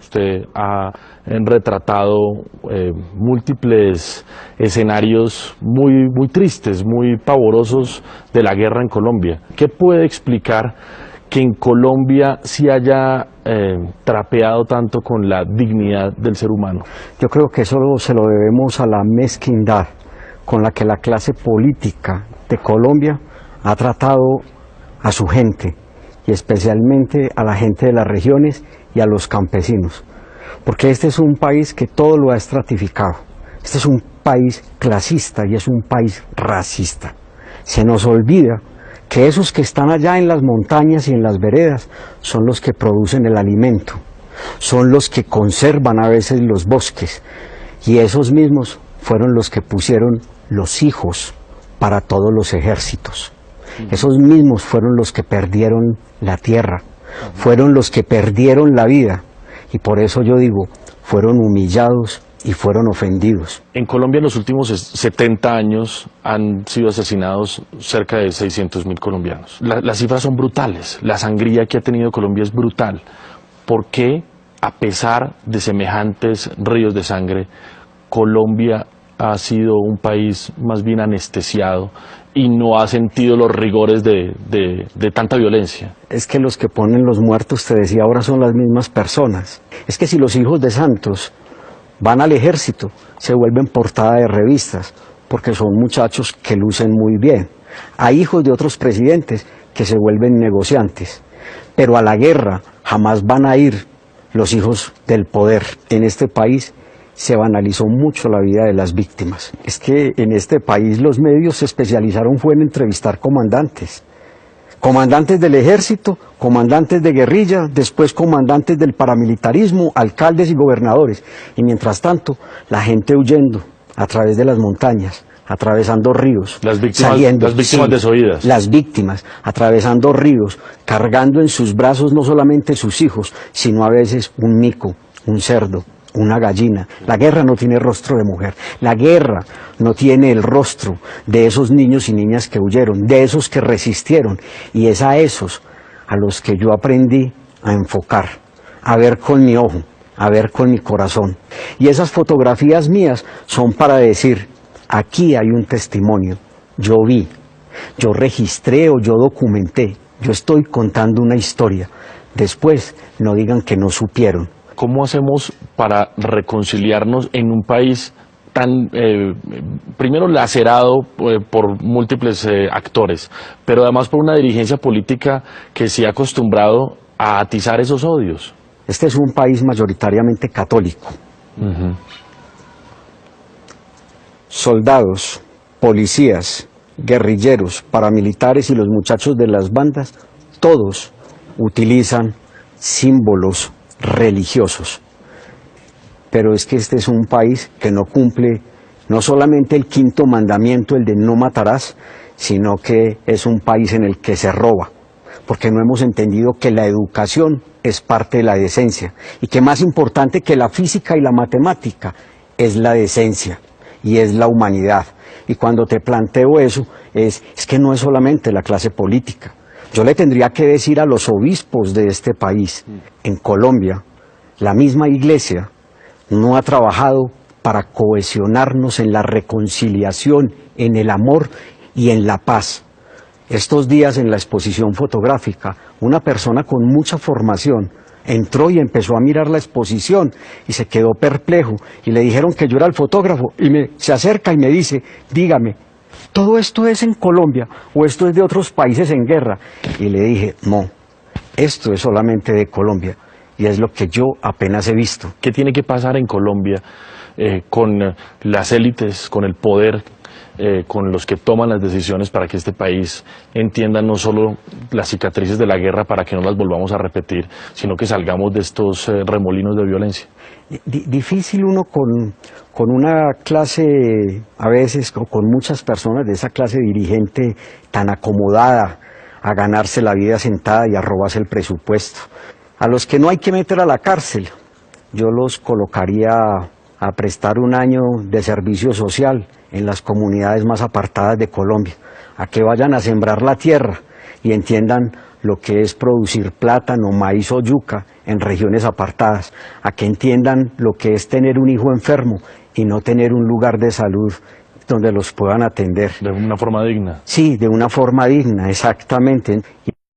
Usted ha retratado múltiples escenarios muy tristes, muy pavorosos de la guerra en Colombia. ¿Qué puede explicar que en Colombia sí haya trapeado tanto con la dignidad del ser humano? Yo creo que eso se lo debemos a la mezquindad con la que la clase política de Colombia ha tratado a su gente, y especialmente a la gente de las regiones y a los campesinos, porque este es un país que todo lo ha estratificado. Este es un país clasista y es un país racista. Se nos olvida que esos que están allá en las montañas y en las veredas son los que producen el alimento, son los que conservan a veces los bosques, y esos mismos fueron los que pusieron los hijos para todos los ejércitos. Esos mismos fueron los que perdieron la tierra, fueron los que perdieron la vida, y por eso yo digo, fueron humillados y fueron ofendidos. En Colombia en los últimos 70 años han sido asesinados cerca de 600.000 colombianos. Las cifras son brutales, la sangría que ha tenido Colombia es brutal. ¿Por qué, a pesar de semejantes ríos de sangre, Colombia ha sido un país más bien anestesiado y no ha sentido los rigores de tanta violencia? Es que los que ponen los muertos, te decía, ahora son las mismas personas. Es que si los hijos de Santos van al ejército, se vuelven portada de revistas, porque son muchachos que lucen muy bien. Hay hijos de otros presidentes que se vuelven negociantes, pero a la guerra jamás van a ir los hijos del poder. En este país se banalizó mucho la vida de las víctimas. Es que en este país los medios se especializaron fue en entrevistar comandantes. Comandantes del ejército, comandantes de guerrilla, después comandantes del paramilitarismo, alcaldes y gobernadores. Y mientras tanto, la gente huyendo a través de las montañas, atravesando ríos. Las víctimas desoídas. Las víctimas, atravesando ríos, cargando en sus brazos no solamente sus hijos, sino a veces un mico, un cerdo, una gallina. La guerra no tiene rostro de mujer, la guerra no tiene el rostro de esos niños y niñas que huyeron, de esos que resistieron, y es a esos a los que yo aprendí a enfocar, a ver con mi ojo, a ver con mi corazón. Y esas fotografías mías son para decir, aquí hay un testimonio, yo vi, yo registré o yo documenté, yo estoy contando una historia. Después no digan que no supieron. ¿Cómo hacemos para reconciliarnos en un país tan, primero lacerado por múltiples actores, pero además por una dirigencia política que se ha acostumbrado a atizar esos odios? Este es un país mayoritariamente católico. Soldados, policías, guerrilleros, paramilitares y los muchachos de las bandas, todos utilizan símbolos religiosos. Pero es que este es un país que no cumple no solamente el quinto mandamiento, el de no matarás, sino que es un país en el que se roba, porque no hemos entendido que la educación es parte de la decencia, y que más importante que la física y la matemática es la decencia y es la humanidad. Y cuando te planteo eso, es que no es solamente la clase política. Yo le tendría que decir a los obispos de este país, en Colombia, la misma iglesia no ha trabajado para cohesionarnos en la reconciliación, en el amor y en la paz. Estos días en la exposición fotográfica, una persona con mucha formación entró y empezó a mirar la exposición y se quedó perplejo, y le dijeron que yo era el fotógrafo, y se acerca y me dice, dígame, ¿todo esto es en Colombia o esto es de otros países en guerra? Y le dije, no, esto es solamente de Colombia, y es lo que yo apenas he visto. ¿Qué tiene que pasar en Colombia con las élites, con el poder, con los que toman las decisiones para que este país entienda no solo las cicatrices de la guerra para que no las volvamos a repetir, sino que salgamos de estos remolinos de violencia? Difícil uno con una clase, a veces, o con muchas personas de esa clase dirigente tan acomodada a ganarse la vida sentada y a robarse el presupuesto. A los que no hay que meter a la cárcel, yo los colocaría a prestar un año de servicio social en las comunidades más apartadas de Colombia, a que vayan a sembrar la tierra y entiendan lo que es producir plátano, maíz o yuca en regiones apartadas, a que entiendan lo que es tener un hijo enfermo y no tener un lugar de salud donde los puedan atender. De una forma digna. Sí, de una forma digna, exactamente.